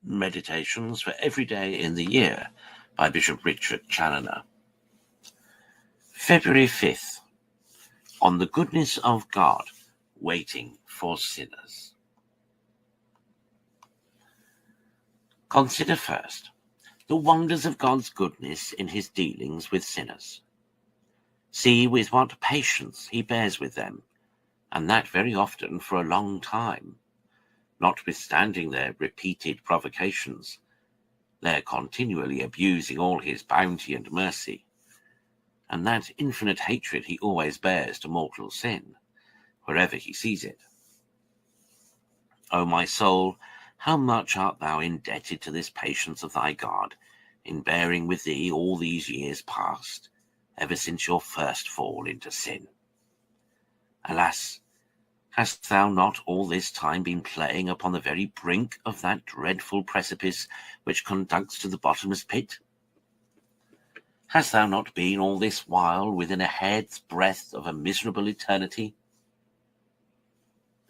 Meditations for Every Day in the Year by Bishop Richard Challoner. February 5th. On the goodness of God, waiting for sinners. Consider first the wonders of God's goodness in his dealings with sinners. See with what patience he bears with them, and that very often for a long time. Notwithstanding their repeated provocations, they're continually abusing all his bounty and mercy, and that infinite hatred he always bears to mortal sin, wherever he sees it. O my soul, how much art thou indebted to this patience of thy God, in bearing with thee all these years past, ever since your first fall into sin. Alas, hast thou not all this time been playing upon the very brink of that dreadful precipice which conducts to the bottomless pit? Hast thou not been all this while within a hair's breadth of a miserable eternity?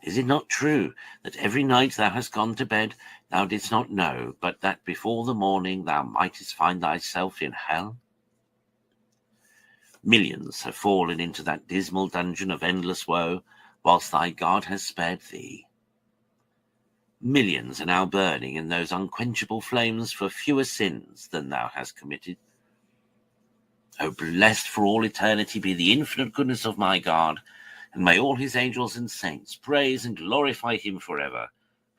Is it not true that every night thou hast gone to bed thou didst not know, but that before the morning thou mightest find thyself in hell? Millions have fallen into that dismal dungeon of endless woe, whilst thy God has spared thee. Millions are now burning in those unquenchable flames for fewer sins than thou hast committed. O blessed for all eternity be the infinite goodness of my God, and may all his angels and saints praise and glorify him forever,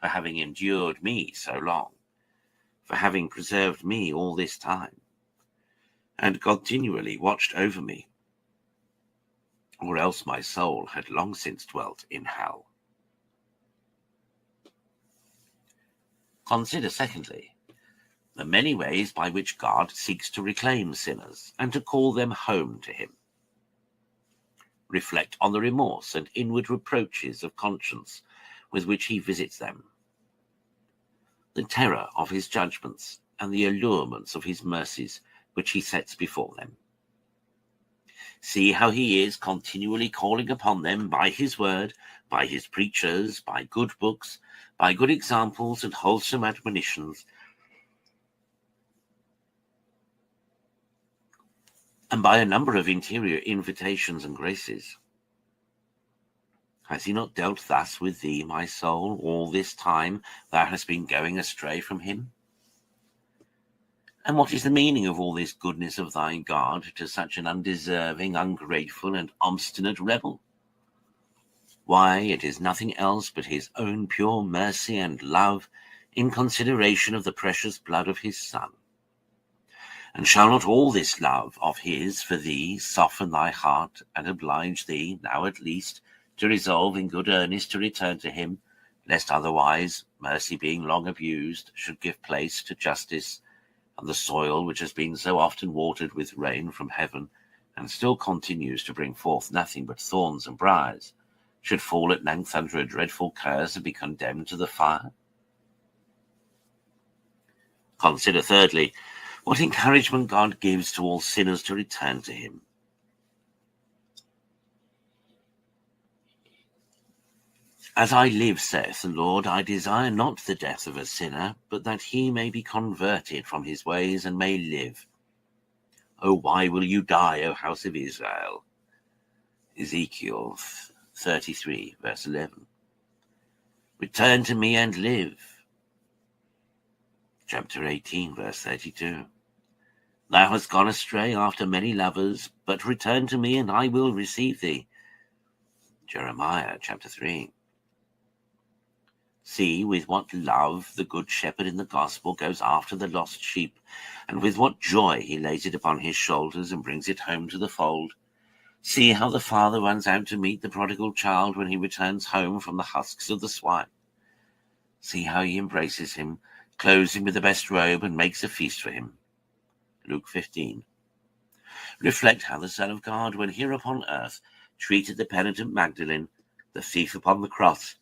for having endured me so long, for having preserved me all this time, and continually watched over me, or else my soul had long since dwelt in hell. Consider, secondly, the many ways by which God seeks to reclaim sinners and to call them home to him. Reflect on the remorse and inward reproaches of conscience with which he visits them, the terror of his judgments and the allurements of his mercies which he sets before them. See how he is continually calling upon them by his word, by his preachers, by good books, by good examples and wholesome admonitions, and by a number of interior invitations and graces. Has he not dealt thus with thee, my soul, all this time thou hast been going astray from him? And what is the meaning of all this goodness of thy God to such an undeserving, ungrateful, and obstinate rebel? Why, it is nothing else but his own pure mercy and love in consideration of the precious blood of his Son. And shall not all this love of his for thee soften thy heart and oblige thee, now at least, to resolve in good earnest to return to him, lest otherwise, mercy being long abused, should give place to justice, and the soil which has been so often watered with rain from heaven, and still continues to bring forth nothing but thorns and briars, should fall at length under a dreadful curse and be condemned to the fire? Consider, thirdly, what encouragement God gives to all sinners to return to him. As I live, saith the Lord, I desire not the death of a sinner, but that he may be converted from his ways and may live. O why will you die, O house of Israel? Ezekiel 33, verse 11. Return to me and live. Chapter 18, verse 32. Thou hast gone astray after many lovers, but return to me and I will receive thee. Jeremiah chapter 3. See with what love the good shepherd in the gospel goes after the lost sheep, and with what joy he lays it upon his shoulders and brings it home to the fold. See how the father runs out to meet the prodigal child when he returns home from the husks of the swine. See how he embraces him, clothes him with the best robe, and makes a feast for him. Luke 15. Reflect how the Son of God, when here upon earth, treated the penitent Magdalene, the thief upon the cross,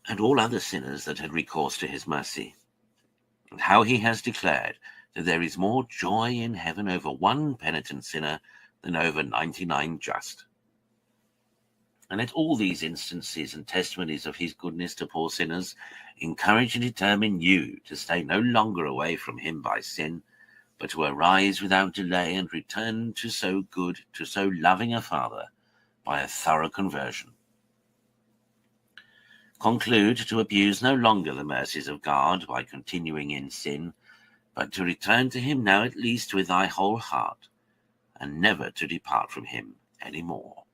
and all other sinners that had recourse to his mercy, and how he has declared that there is more joy in heaven over one penitent sinner than over 99 just. And let all these instances and testimonies of his goodness to poor sinners encourage and determine you to stay no longer away from him by sin, but to arise without delay and return to so good, to so loving a Father by a thorough conversion. Conclude to abuse no longer the mercies of God by continuing in sin, but to return to him now at least with thy whole heart, and never to depart from him any more.